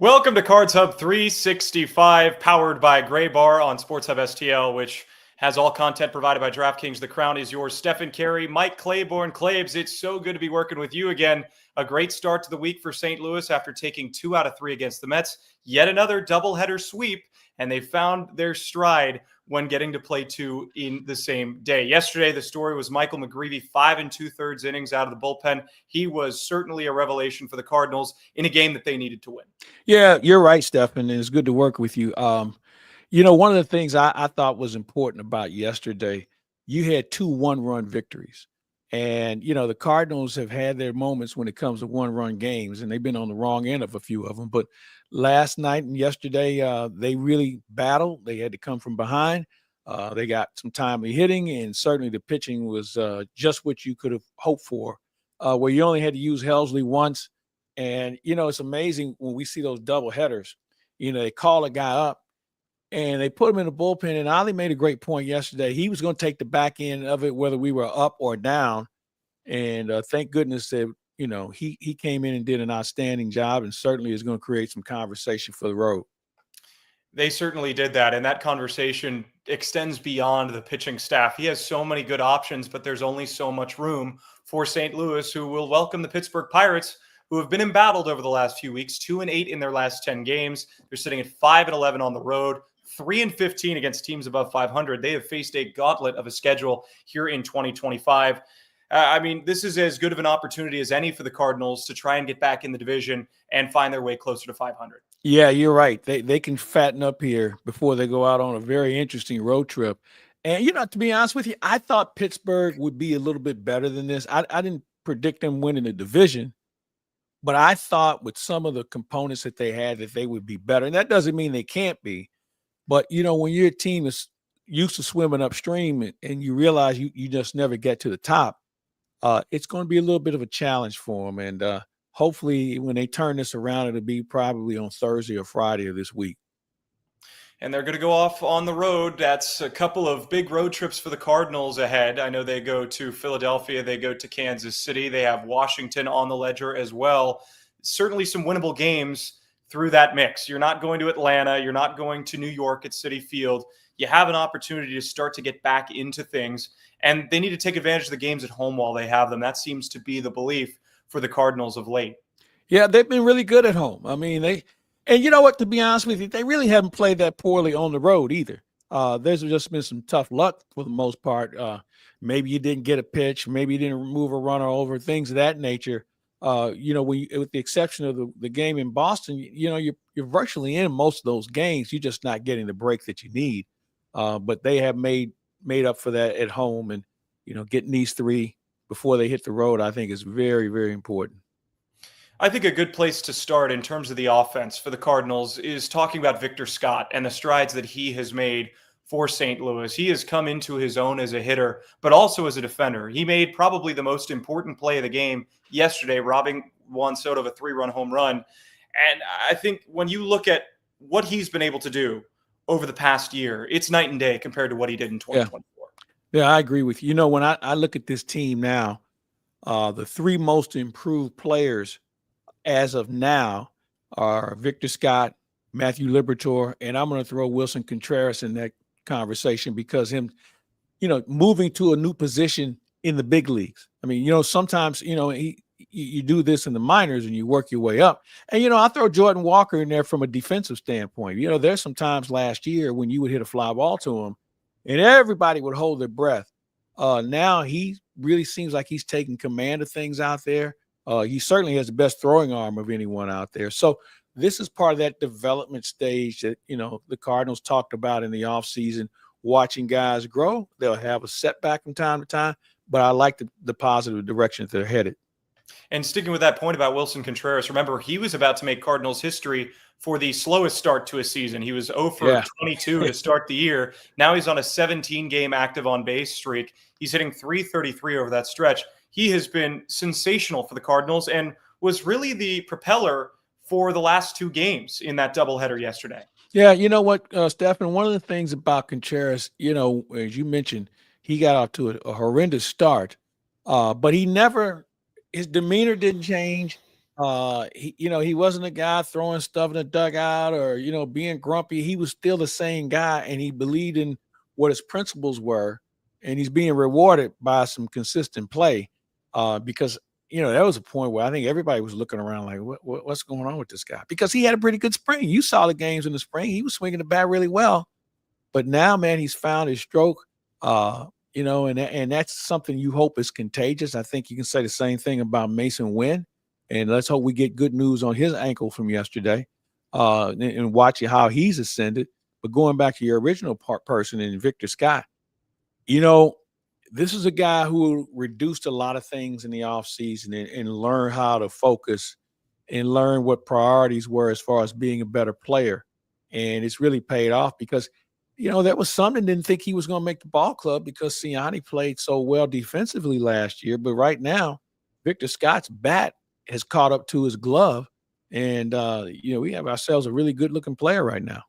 Welcome to Cards Hub 365, powered by Gray Bar on Sports Hub STL, which has all content provided by DraftKings. The crown is yours. Stefan Caray, Mike Claiborne, Claibs. It's so good to be working with you again. A great start to the week for St. Louis after taking 2 out of 3 against the Mets. Yet another doubleheader sweep, and they found their stride when getting to play 2 in the same day. Yesterday, the story was Michael McGreevy, 5 2/3 innings out of the bullpen. He was certainly a revelation for the Cardinals in a game that they needed to win. Yeah, you're right, Stefan, and it's good to work with you. One of the things I thought was important about yesterday, you had 2 one-run victories. And, the Cardinals have had their moments when it comes to one-run games, and they've been on the wrong end of a few of them. But last night and yesterday, they really battled. They had to come from behind. They got some timely hitting, and certainly the pitching was just what you could have hoped for, where you only had to use Helsley once. And, it's amazing when we see those double headers, they call a guy up and they put him in the bullpen. And Ali made a great point yesterday. He was going to take the back end of it, whether we were up or down. And thank goodness that, he came in and did an outstanding job, and certainly is going to create some conversation for the road. They certainly did that, and that conversation extends beyond the pitching staff. He has so many good options, but there's only so much room for St. Louis, who will welcome the Pittsburgh Pirates, who have been embattled over the last few weeks, 2-8 in their last 10 games. They're sitting at 5-11 on the road, 3-15 against teams above 500. They have faced a gauntlet of a schedule here in 2025. This is as good of an opportunity as any for the Cardinals to try and get back in the division and find their way closer to 500. Yeah, you're right. They can fatten up here before they go out on a very interesting road trip. And, to be honest with you, I thought Pittsburgh would be a little bit better than this. I didn't predict them winning the division, but I thought with some of the components that they had that they would be better. And that doesn't mean they can't be. But, when your team is used to swimming upstream and you realize you just never get to the top, it's going to be a little bit of a challenge for them. And hopefully when they turn this around, it'll be probably on Thursday or Friday of this week. And they're going to go off on the road. That's a couple of big road trips for the Cardinals ahead. I know they go to Philadelphia. They go to Kansas City. They have Washington on the ledger as well. Certainly some winnable games through that mix. You're not going to Atlanta. You're not going to New York at Citi Field. You have an opportunity to start to get back into things. And they need to take advantage of the games at home while they have them. That seems to be the belief for the Cardinals of late. Yeah, they've been really good at home. And you know what, to be honest with you, they really haven't played that poorly on the road either. There's just been some tough luck for the most part. Maybe you didn't get a pitch, maybe you didn't move a runner over, things of that nature. With the exception of the game in Boston, you're virtually in most of those games. You're just not getting the break that you need. But they have made up for that at home, and getting these 3 before they hit the road, I think is very, very important. I think a good place to start in terms of the offense for the Cardinals is talking about Victor Scott and the strides that he has made for St. Louis. He has come into his own as a hitter, but also as a defender. He made probably the most important play of the game yesterday, robbing Juan Soto of a 3-run home run. And I think when you look at what he's been able to do over the past year, it's night and day compared to what he did in 2024. Yeah, I agree with you. When I look at this team now, the 3 most improved players as of now are Victor Scott, Matthew Liberatore, and I'm going to throw Wilson Contreras in that conversation because him, moving to a new position in the big leagues. Sometimes, you do this in the minors and you work your way up. And, I throw Jordan Walker in there from a defensive standpoint. There's some times last year when you would hit a fly ball to him and everybody would hold their breath. Now he really seems like he's taking command of things out there. He certainly has the best throwing arm of anyone out there. So this is part of that development stage that, the Cardinals talked about in the offseason, watching guys grow. They'll have a setback from time to time, but I like the positive direction that they're headed. And sticking with that point about Wilson Contreras, remember, he was about to make Cardinals history for the slowest start to a season. He was 0 for 22 to start the year. Now he's on a 17-game active on base streak. He's hitting .333 over that stretch. He has been sensational for the Cardinals and was really the propeller for the last 2 games in that doubleheader yesterday. Yeah, you know what, Stefan, one of the things about Contreras, as you mentioned, he got off to a horrendous start, but his demeanor didn't change. He wasn't a guy throwing stuff in the dugout or, being grumpy. He was still the same guy, and he believed in what his principles were, and he's being rewarded by some consistent play. Because there was a point where I think everybody was looking around like, what's going on with this guy? Because he had a pretty good spring. You saw the games in the spring. He was swinging the bat really well. But now, man, he's found his stroke, and that's something you hope is contagious. I think you can say the same thing about Mason Wynn. And let's hope we get good news on his ankle from yesterday and watch how he's ascended. But going back to your original person in Victor Scott, this is a guy who reduced a lot of things in the offseason and learned how to focus and learn what priorities were as far as being a better player. And it's really paid off because, there was some that didn't think he was going to make the ball club because Siani played so well defensively last year. But right now, Victor Scott's bat has caught up to his glove. And, we have ourselves a really good-looking player right now.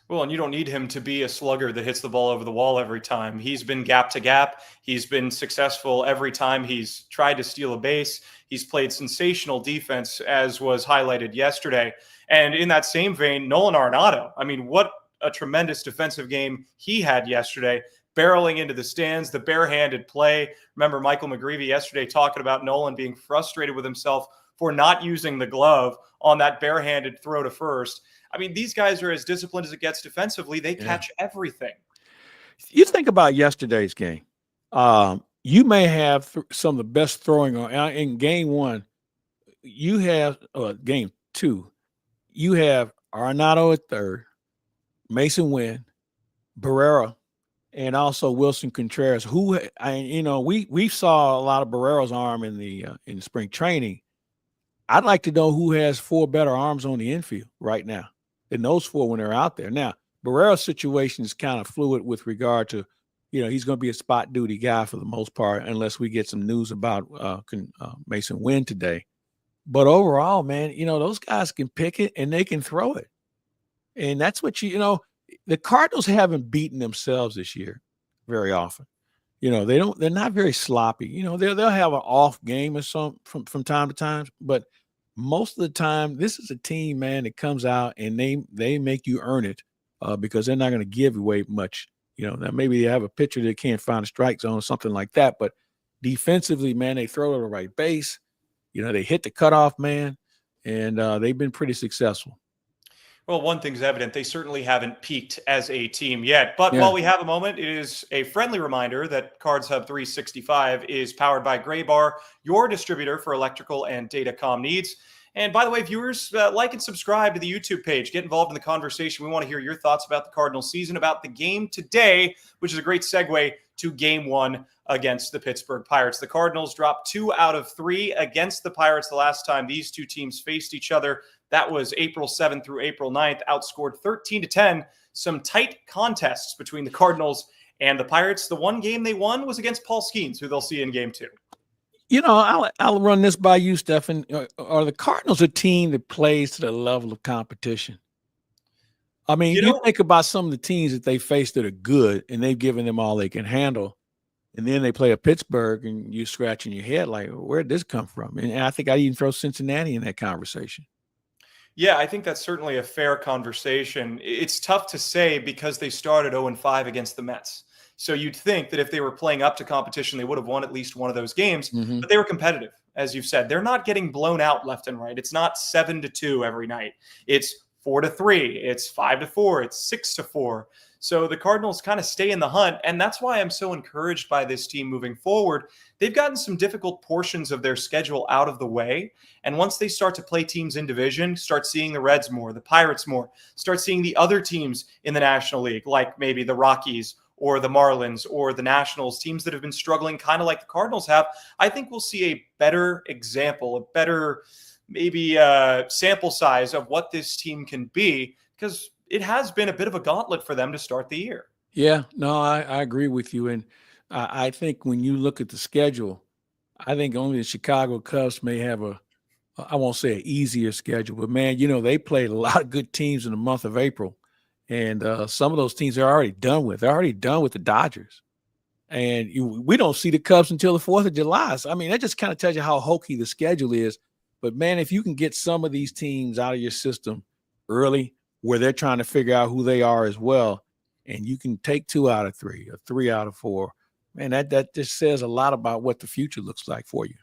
Well, and you don't need him to be a slugger that hits the ball over the wall every time. He's been gap to gap. He's been successful every time he's tried to steal a base. He's played sensational defense, as was highlighted yesterday. And in that same vein, Nolan Arenado, I mean, what a tremendous defensive game he had yesterday, barreling into the stands, the barehanded play. Remember Michael McGreevy yesterday talking about Nolan being frustrated with himself for not using the glove on that barehanded throw to first. I mean, these guys are as disciplined as it gets defensively. They catch everything. You think about yesterday's game. You may have some of the best throwing in game one. You have game two. You have Arenado at third, Mason Wynn, Barrera, and also Wilson Contreras. Who we saw a lot of Barrera's arm in the spring training. I'd like to know who has four better arms on the infield right now than those four when they're out there. Now, Barrera's situation is kind of fluid with regard to, he's going to be a spot duty guy for the most part, unless we get some news about Mason Wynn today. But overall, man, those guys can pick it and they can throw it. And that's what the Cardinals haven't beaten themselves this year very often. They're not very sloppy. They'll have an off game or some from time to time, but most of the time, this is a team, man, that comes out and they make you earn it because they're not going to give away much. Now maybe they have a pitcher that can't find a strike zone or something like that, but defensively, man, they throw to the right base. They hit the cutoff man, and they've been pretty successful. Well, one thing's evident. They certainly haven't peaked as a team yet. But while we have a moment, it is a friendly reminder that Cards Hub 365 is powered by Gray Bar, your distributor for electrical and datacom needs. And by the way, viewers, like and subscribe to the YouTube page. Get involved in the conversation. We want to hear your thoughts about the Cardinals season, about the game today, which is a great segue to game one against the Pittsburgh Pirates. The Cardinals dropped 2 out of 3 against the Pirates the last time these two teams faced each other. That was April 7th through April 9th, outscored 13-10. Some tight contests between the Cardinals and the Pirates. The one game they won was against Paul Skeens, who they'll see in game 2. I'll run this by you, Stefan. Are the Cardinals a team that plays to the level of competition? I mean, you think about some of the teams that they face that are good, and they've given them all they can handle. And then they play a Pittsburgh, and you're scratching your head like, where'd this come from? And I think I'd even throw Cincinnati in that conversation. Yeah, I think that's certainly a fair conversation. It's tough to say because they started 0-5 against the Mets. So you'd think that if they were playing up to competition, they would have won at least one of those games. Mm-hmm. But they were competitive, as you've said. They're not getting blown out left and right. It's not 7-2 every night. It's 4-3. It's 5-4. It's 6-4. So the Cardinals kind of stay in the hunt, and that's why I'm so encouraged by this team moving forward. They've gotten some difficult portions of their schedule out of the way, and once they start to play teams in division, start seeing the Reds more, the Pirates more, start seeing the other teams in the National League, like maybe the Rockies or the Marlins or the Nationals, teams that have been struggling kind of like the Cardinals have, I think we'll see a better example, a better maybe sample size of what this team can be, because it has been a bit of a gauntlet for them to start the year. Yeah, no, I agree with you. And I think when you look at the schedule, I think only the Chicago Cubs may have I won't say an easier schedule, but man, they played a lot of good teams in the month of April. And some of those teams are already done with. They're already done with the Dodgers. And we don't see the Cubs until the 4th of July. So, I mean, that just kind of tells you how hokey the schedule is. But man, if you can get some of these teams out of your system early, where they're trying to figure out who they are as well, and you can take 2 out of 3 or 3 out of 4, man, that just says a lot about what the future looks like for you.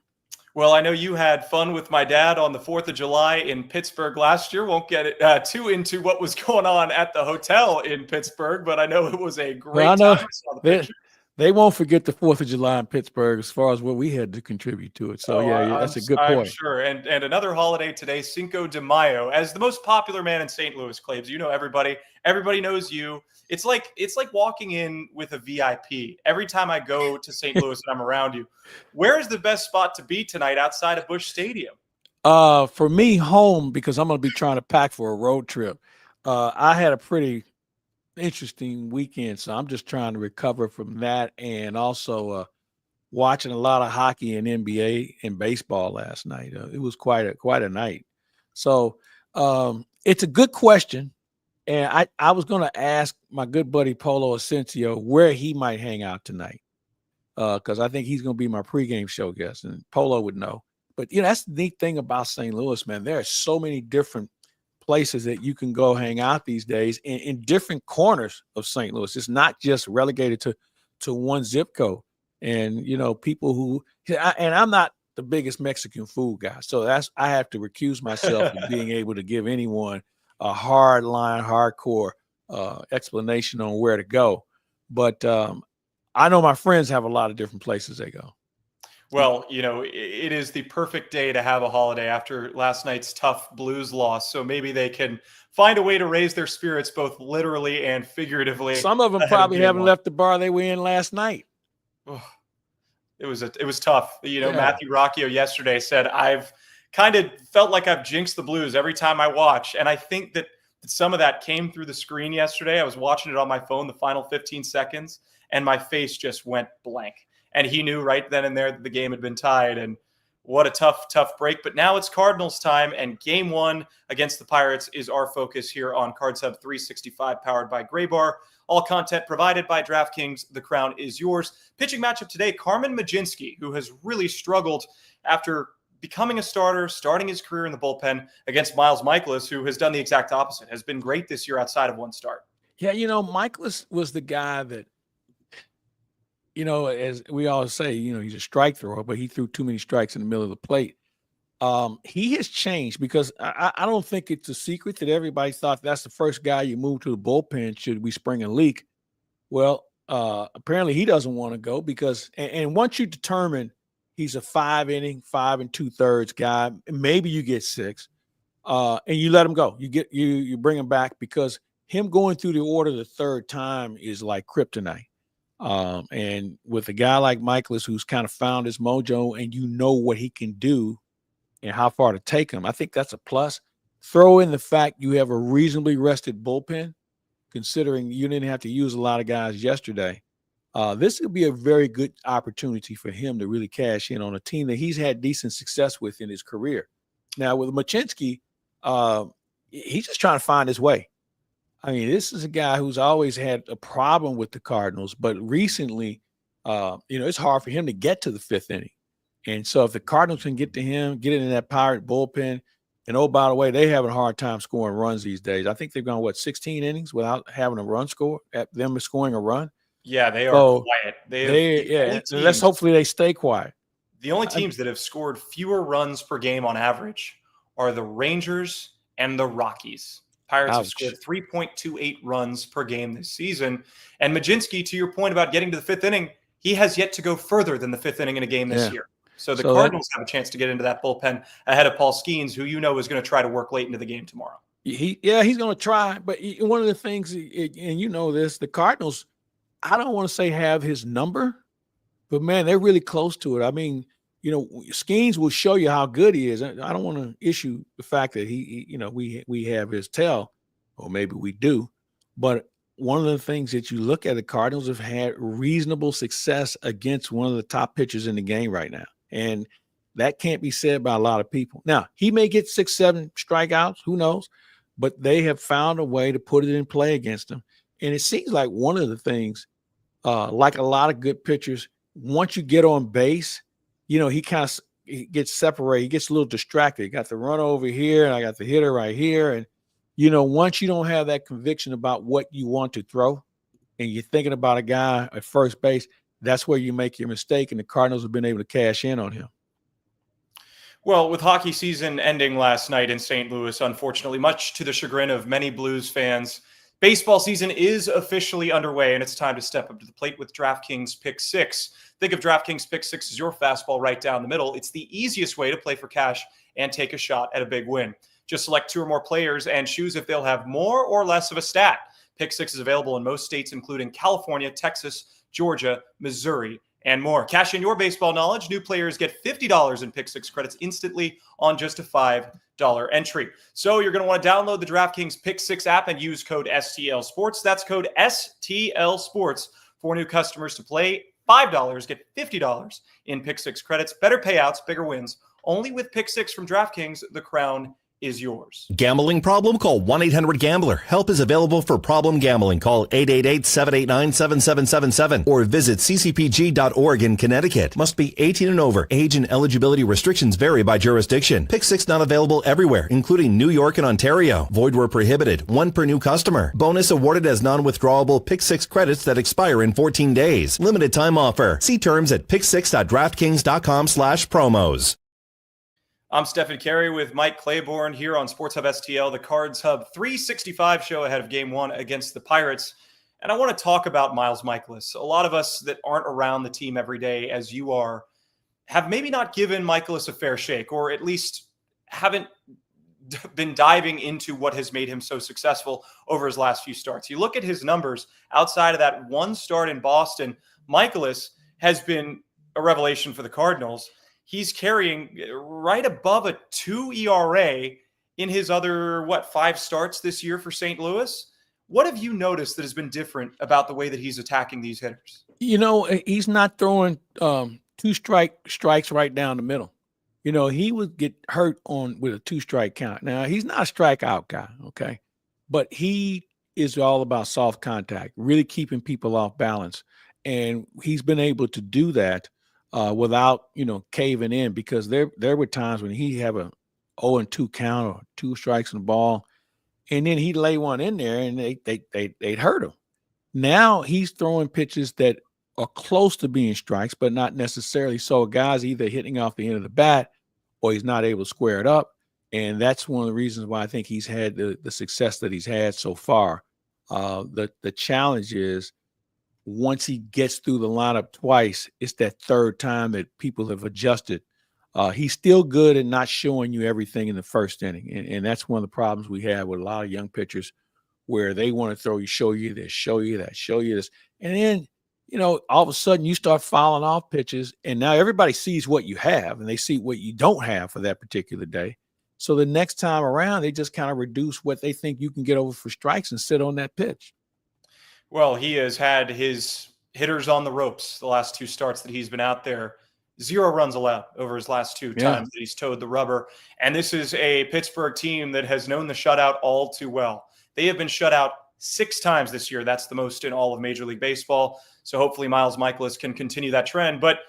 Well, I know you had fun with my dad on the 4th of July in Pittsburgh last year. Won't get it too into what was going on at the hotel in Pittsburgh, but I know it was a great I know time. I saw the pictures. they won't forget the 4th of July in Pittsburgh as far as what we had to contribute to it. So, Oh, yeah, that's a good I'm point. sure. And another holiday today, Cinco de Mayo. As the most popular man in St. Louis, Claibs, you know everybody. Everybody knows you. It's like walking in with a VIP. Every time I go to St. Louis and I'm around you, where is the best spot to be tonight outside of Busch Stadium? For me, home, because I'm going to be trying to pack for a road trip. I had a pretty interesting weekend, so I'm just trying to recover from that, and also watching a lot of hockey and NBA and baseball last night. It was quite a night. So it's a good question, and I was going to ask my good buddy Polo Asensio where he might hang out tonight, because I think he's going to be my pregame show guest, and Polo would know. But that's the neat thing about St. Louis, man. There are so many different places that you can go hang out these days in different corners of St. Louis. It's not just relegated to one zip code. And people who, and I'm not the biggest Mexican food guy, so I have to recuse myself from being able to give anyone a hardcore explanation on where to go. But I know my friends have a lot of different places they go. Well, it is the perfect day to have a holiday after last night's tough Blues loss. So maybe they can find a way to raise their spirits both literally and figuratively. Some of them probably haven't left the bar they were in last night. Oh, it was tough. Yeah. Matthew Rocchio yesterday said, I've kind of felt like I've jinxed the Blues every time I watch. And I think that some of that came through the screen yesterday. I was watching it on my phone, the final 15 seconds, and my face just went blank. And he knew right then and there that the game had been tied. And what a tough break. But now it's Cardinals time, and game 1 against the Pirates is our focus here on Card Sub 365, powered by Gray Bar. All content provided by DraftKings. The crown is yours. Pitching matchup today, Carmen Mlodzinski, who has really struggled after becoming a starter, starting his career in the bullpen, against Miles Mikolas, who has done the exact opposite, has been great this year outside of one start. Yeah, Mikolas was the guy that, as we always say, he's a strike thrower, but he threw too many strikes in the middle of the plate. He has changed, because I don't think it's a secret that everybody thought that's the first guy you move to the bullpen should we spring a leak. Well, apparently he doesn't want to go, because and once you determine he's a 5-inning, 5 2/3 guy, maybe you get 6, and you let him go. You bring him back, because him going through the order the third time is like kryptonite. And with a guy like Mikolas, who's kind of found his mojo, and what he can do and how far to take him, I think that's a plus. Throw in the fact you have a reasonably rested bullpen, considering you didn't have to use a lot of guys yesterday. This would be a very good opportunity for him to really cash in on a team that he's had decent success with in his career. Now, with Mlodzinski, he's just trying to find his way. I mean, this is a guy who's always had a problem with the Cardinals, but recently, it's hard for him to get to the 5th inning. And so if the Cardinals can get to him, get into that Pirate bullpen, and oh, by the way, they have a hard time scoring runs these days. I think they've gone, 16 innings without having a run score, at them scoring a run. Yeah, they are quiet. Let's hopefully they stay quiet. The only teams that have scored fewer runs per game on average are the Rangers and the Rockies. Pirates have scored 3.28 runs per game this season. And Mlodzinski, to your point about getting to the 5th inning, he has yet to go further than the 5th inning in a game this year. So the Cardinals have a chance to get into that bullpen ahead of Paul Skeens, who is going to try to work late into the game tomorrow. He's going to try. But one of the things, and this, the Cardinals, I don't want to say have his number, but man, they're really close to it. I mean, Skeens will show you how good he is. I don't want to issue the fact that we have his tail, or maybe we do. But one of the things that you look at, the Cardinals have had reasonable success against one of the top pitchers in the game right now. And that can't be said by a lot of people. Now, he may get 6, 7 strikeouts, who knows? But they have found a way to put it in play against him. And it seems like one of the things, like a lot of good pitchers, once you get on base, he kind of he gets separated. He gets a little distracted. He got the run over here, and I got the hitter right here. And, once you don't have that conviction about what you want to throw, and you're thinking about a guy at first base, that's where you make your mistake, and the Cardinals have been able to cash in on him. Well, with hockey season ending last night in St. Louis, unfortunately, much to the chagrin of many Blues fans, baseball season is officially underway, and it's time to step up to the plate with DraftKings Pick 6. Think of DraftKings Pick 6 as your fastball right down the middle. It's the easiest way to play for cash and take a shot at a big win. Just select 2 or more players and choose if they'll have more or less of a stat. Pick 6 is available in most states, including California, Texas, Georgia, Missouri, and more. Cash in your baseball knowledge. New players get $50 in Pick 6 credits instantly on just a $5 entry. So you're going to want to download the DraftKings Pick 6 app and use code STL Sports. That's code STL Sports for new customers to play. $5, get $50 in Pick 6 credits. Better payouts, bigger wins. Only with Pick 6 from DraftKings, the crown is yours. Gambling problem? Call 1-800-GAMBLER. Help is available for problem gambling. Call 888-789-7777 or visit ccpg.org in Connecticut. Must be 18 and over. Age and eligibility restrictions vary by jurisdiction. Pick 6 not available everywhere, including New York and Ontario. Void where prohibited. 1 per new customer. Bonus awarded as non-withdrawable Pick 6 credits that expire in 14 days. Limited time offer. See terms at pick6.draftkings.com/promos. I'm Stefan Caray with Mike Claiborne here on Sports Hub STL, the Cards Hub 365 show ahead of Game 1 against the Pirates. And I want to talk about Miles Mikolas. A lot of us that aren't around the team every day, as you are, have maybe not given Mikolas a fair shake, or at least haven't been diving into what has made him so successful over his last few starts. You look at his numbers outside of that one start in Boston, Mikolas has been a revelation for the Cardinals. He's carrying right above a 2 ERA in his other, 5 starts this year for St. Louis. What have you noticed that has been different about the way that he's attacking these hitters? He's not throwing 2 strikes right down the middle. He would get hurt with a 2-strike count. Now, he's not a strikeout guy, okay? But he is all about soft contact, really keeping people off balance. And he's been able to do that without, caving in, because there were times when he have a 0-2 count or 2 strikes in the ball, and then he'd lay one in there and they'd hurt him. Now he's throwing pitches that are close to being strikes, but not necessarily. So a guy's either hitting off the end of the bat or he's not able to square it up. And that's one of the reasons why I think he's had the success that he's had so far. The challenge is, once he gets through the lineup twice, it's that third time that people have adjusted. He's still good at not showing you everything in the first inning. And that's one of the problems we have with a lot of young pitchers, where they want to show you this, show you that, show you this. And then, all of a sudden you start fouling off pitches, and now everybody sees what you have and they see what you don't have for that particular day. So the next time around, they just kind of reduce what they think you can get over for strikes and sit on that pitch. Well, he has had his hitters on the ropes the last 2 starts that he's been out there. 0 runs allowed over his last 2 times that he's towed the rubber. And this is a Pittsburgh team that has known the shutout all too well. They have been shut out 6 times this year. That's the most in all of Major League Baseball. So hopefully Miles Mikolas can continue that trend. But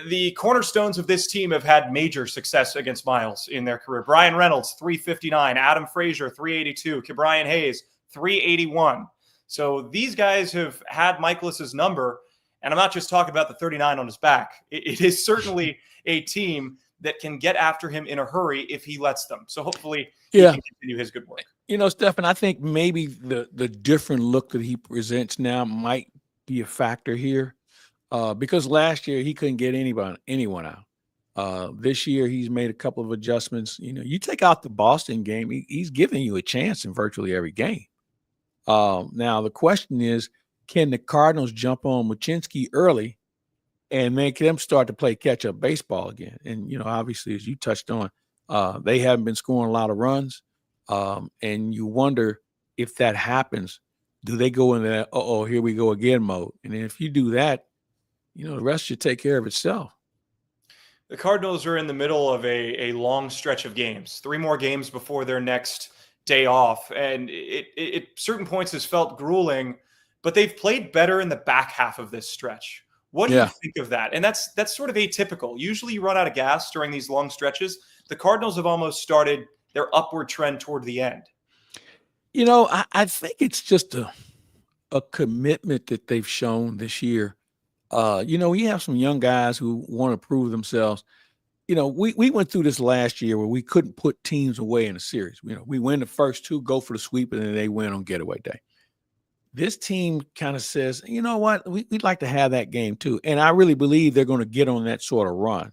the cornerstones of this team have had major success against Miles in their career. Brian Reynolds, 359. Adam Frazier, 382. Ke'Bryan Hayes, 381. So these guys have had Mikolas's number, and I'm not just talking about the 39 on his back. It is certainly a team that can get after him in a hurry if he lets them. So hopefully he can continue his good work. Stefan, I think maybe the different look that he presents now might be a factor here, because last year he couldn't get anyone out. This year he's made a couple of adjustments. You take out the Boston game, he's giving you a chance in virtually every game. Now the question is, can the Cardinals jump on Muchinski early and make them start to play catch-up baseball again? And, obviously, as you touched on, they haven't been scoring a lot of runs. And you wonder, if that happens, do they go into that, here we go again mode? And then if you do that, the rest should take care of itself. The Cardinals are in the middle of a long stretch of games, 3 more games before their next day off. And it certain points has felt grueling, but they've played better in the back half of this stretch. What do you think of that? And that's sort of atypical. Usually you run out of gas during these long stretches. The Cardinals have almost started their upward trend toward the end. I think it's just a commitment that they've shown this year. We have some young guys who want to prove themselves. We went through this last year where we couldn't put teams away in a series. We win the first two, go for the sweep, and then they win on getaway day. This team kind of says, you know what, we'd like to have that game too. And I really believe they're going to get on that sort of run.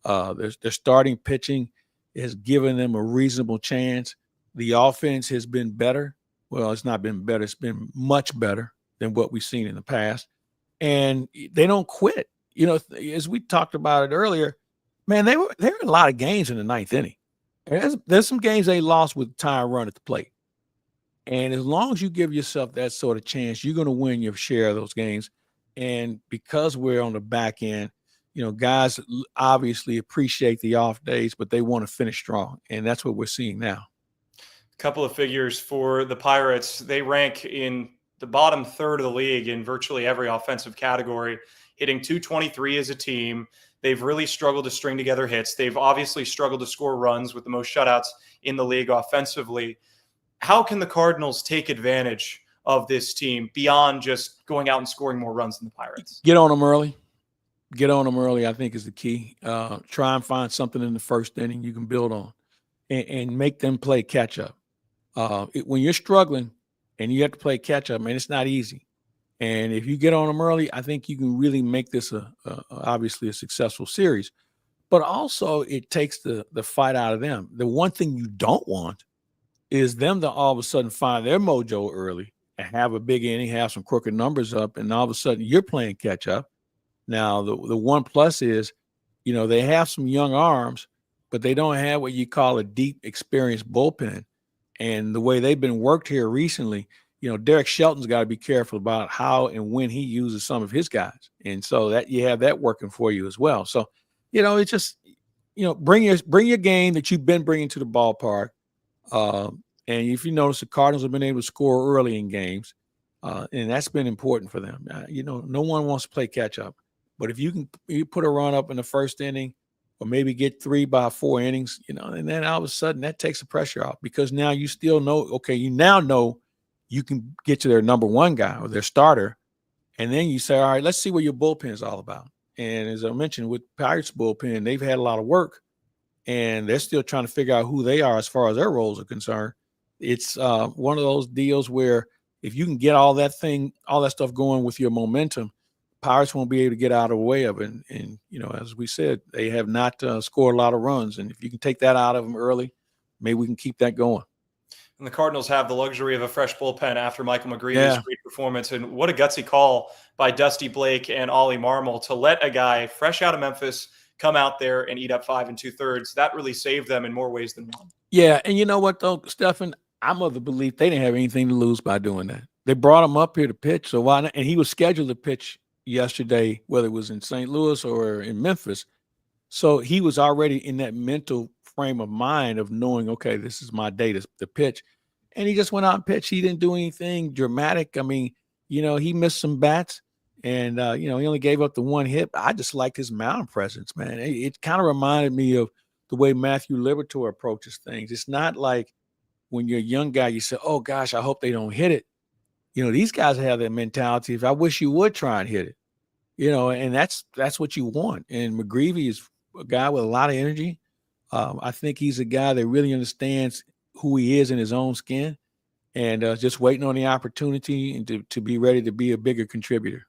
Their starting pitching has given them a reasonable chance. The offense has been better. Well, it's not been better. It's been much better than what we've seen in the past. And they don't quit. As we talked about it earlier, man, there were a lot of games in the ninth inning. There's some games they lost with time run at the plate. And as long as you give yourself that sort of chance, you're going to win your share of those games. And because we're on the back end, guys obviously appreciate the off days, but they want to finish strong. And that's what we're seeing now. A couple of figures for the Pirates. They rank in the bottom third of the league in virtually every offensive category, hitting .223 as a team. They've really struggled to string together hits. They've obviously struggled to score runs with the most shutouts in the league offensively. How can the Cardinals take advantage of this team beyond just going out and scoring more runs than the Pirates? Get on them early. I think, is the key. Try and find something in the first inning you can build on and make them play catch up. When you're struggling and you have to play catch up, man, it's not easy. And if you get on them early, I think you can really make this obviously a successful series. But also it takes the fight out of them. The one thing you don't want is them to all of a sudden find their mojo early and have a big inning, have some crooked numbers up, and all of a sudden you're playing catch up. Now, the one plus is, they have some young arms, but they don't have what you call a deep, experienced bullpen. And the way they've been worked here recently, Derek Shelton's got to be careful about how and when he uses some of his guys. And so that you have that working for you as well. So, it's just, bring your game that you've been bringing to the ballpark. And if you notice, the Cardinals have been able to score early in games, and that's been important for them. No one wants to play catch up, but if you put a run up in the first inning, or maybe get 3 by 4 innings, and then all of a sudden that takes the pressure off, because now you still know, okay, you now know you can get to their number one guy or their starter, and then you say, all right, let's see what your bullpen is all about. And as I mentioned, with Pirates bullpen, they've had a lot of work, and they're still trying to figure out who they are as far as their roles are concerned. It's one of those deals where if you can get all that stuff going with your momentum, Pirates won't be able to get out of the way of it. And as we said, they have not scored a lot of runs. And if you can take that out of them early, maybe we can keep that going. And the Cardinals have the luxury of a fresh bullpen after Michael McGreevy's great performance. And what a gutsy call by Dusty Blake and Ollie Marmol to let a guy fresh out of Memphis come out there and eat up 5 2/3. That really saved them in more ways than one. Yeah, and you know what, though, Stefan? I'm of the belief they didn't have anything to lose by doing that. They brought him up here to pitch, so why not? And he was scheduled to pitch yesterday, whether it was in St. Louis or in Memphis. So he was already in that mental frame of mind of knowing, okay, this is my day to pitch. And he just went out and pitched. He didn't do anything dramatic. I mean, he missed some bats, and, he only gave up the one hit. I just liked his mound presence, man. It kind of reminded me of the way Matthew Liberatore approaches things. It's not like when you're a young guy, you say, oh, gosh, I hope they don't hit it. These guys have that mentality. If I wish you would try and hit it, and that's what you want. And McGreevy is a guy with a lot of energy. I think he's a guy that really understands who he is in his own skin, and just waiting on the opportunity and to be ready to be a bigger contributor.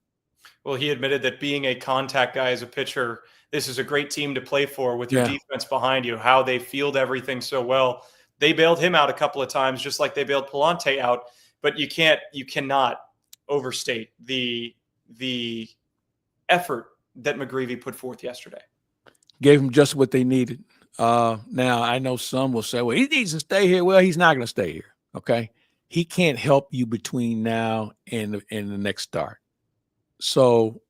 Well, he admitted that being a contact guy as a pitcher, this is a great team to play for with your defense behind you, how they field everything so well. They bailed him out a couple of times, just like they bailed Palante out. But you cannot overstate the effort that McGreevy put forth yesterday. Gave them just what they needed. Now, I know some will say, well, he needs to stay here. Well, he's not going to stay here, okay? He can't help you between now and the next start. So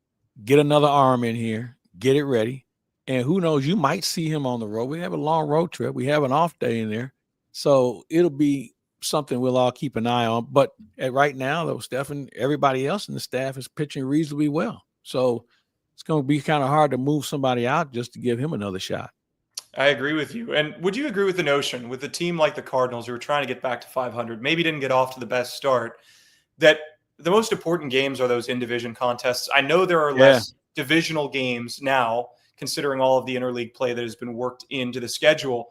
get another arm in here, get it ready, and who knows, you might see him on the road. We have a long road trip. We have an off day in there. So it'll be something we'll all keep an eye on. But right now, though, Stefan, everybody else in the staff is pitching reasonably well. So, it's going to be kind of hard to move somebody out just to give him another shot. I agree with you. And would you agree with the notion with a team like the Cardinals who are trying to get back to 500, maybe didn't get off to the best start, that the most important games are those in-division contests? I know there are less divisional games now, considering all of the interleague play that has been worked into the schedule,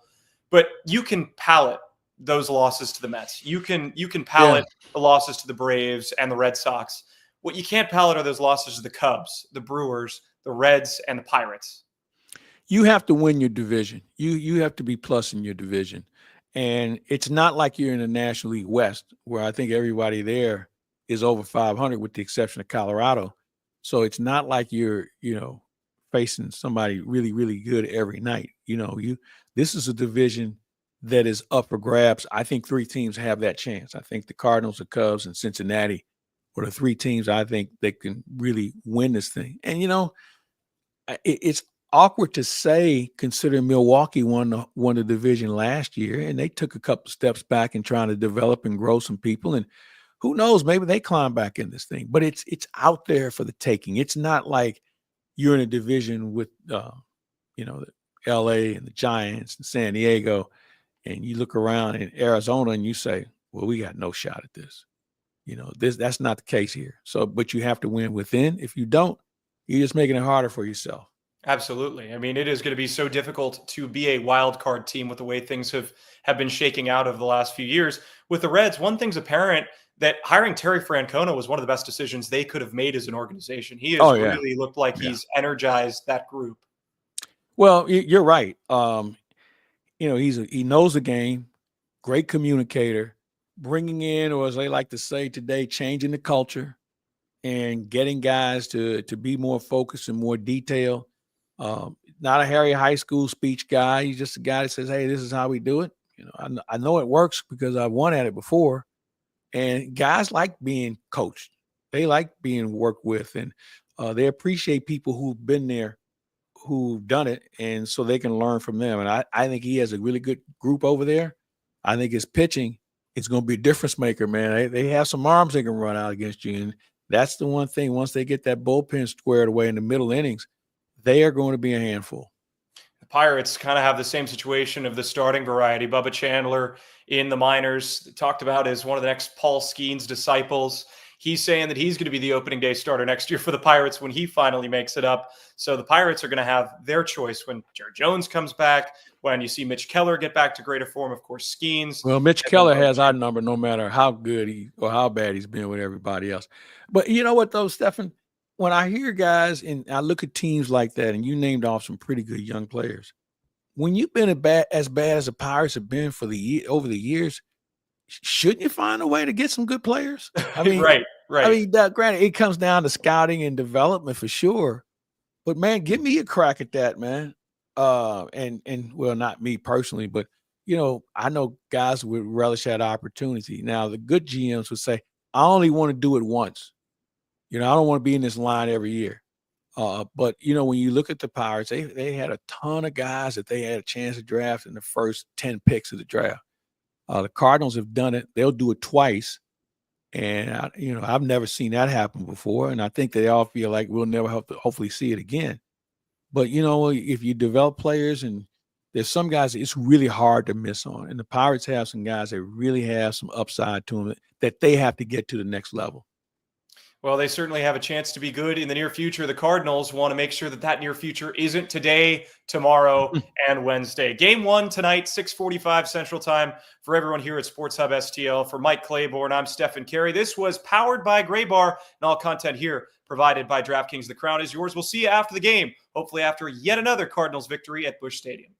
but you can palate those losses to the Mets. You can palate the losses to the Braves and the Red Sox. What you can't palate are those losses to the Cubs, the Brewers, the Reds, and the Pirates. You have to win your division. You have to be plus in your division. And it's not like you're in the National League West, where I think everybody there is over 500 with the exception of Colorado. So it's not like you're, facing somebody really, really good every night. This is a division that is up for grabs. I think 3 teams have that chance. I think the Cardinals, the Cubs, and Cincinnati are the 3 teams I think they can really win this thing. And, it's awkward to say, considering Milwaukee won the division last year, and they took a couple steps back in trying to develop and grow some people. And who knows, maybe they climb back in this thing. But it's out there for the taking. It's not like you're in a division with, the L.A. and the Giants and San Diego, and you look around in Arizona and you say, well, we got no shot at this. That's not the case here. So, but you have to win within. If you don't, you're just making it harder for yourself. Absolutely. I mean, it is going to be so difficult to be a wild card team with the way things have been shaking out over the last few years. With the Reds, one thing's apparent, that hiring Terry Francona was one of the best decisions they could have made as an organization. He has really looked like he's energized that group. Well, you're right. He knows the game, great communicator, bringing in, or as they like to say today, changing the culture and getting guys to be more focused and more detailed. Not a Harry high school speech guy. He's just a guy that says, hey, this is how we do it. I know it works because I've won at it before. And guys like being coached. They like being worked with, and they appreciate people who've been there, who've done it, and so they can learn from them. And I think he has a really good group over there. I think his pitching is going to be a difference maker, man. They have some arms they can run out against you. And that's the one thing. Once they get that bullpen squared away in the middle innings, they are going to be a handful. The Pirates kind of have the same situation of the starting variety. Bubba Chandler in the minors, talked about as one of the next Paul Skeens disciples. He's saying that he's going to be the opening day starter next year for the Pirates when he finally makes it up. So the Pirates are going to have their choice when Jared Jones comes back, when you see Mitch Keller get back to greater form, of course, Skeens. Well, Mitch Keller has our number no matter how good or how bad he's been with everybody else. But you know what, though, Stefan? When I hear guys and I look at teams like that, and you named off some pretty good young players, when you've been as bad as the Pirates have been over the years, shouldn't you find a way to get some good players? I mean, right. I mean, granted, it comes down to scouting and development for sure, but man, give me a crack at that, man. And well, not me personally, but I know guys would relish that opportunity. Now, the good GMs would say, I only want to do it once. I don't want to be in this line every year. But when you look at the Pirates, they had a ton of guys that they had a chance to draft in the first 10 picks of the draft. The Cardinals have done it. They'll do it twice. And, I've never seen that happen before. And I think they all feel like we'll never hopefully see it again. But, if you develop players, and there's some guys that it's really hard to miss on. And the Pirates have some guys that really have some upside to them that they have to get to the next level. Well, they certainly have a chance to be good in the near future. The Cardinals want to make sure that near future isn't today, tomorrow, and Wednesday. Game 1 tonight, 6:45 Central Time. For everyone here at Sports Hub STL, for Mike Claiborne, I'm Stefan Caray. This was powered by Gray Bar, and all content here provided by DraftKings. The crown is yours. We'll see you after the game, hopefully after yet another Cardinals victory at Busch Stadium.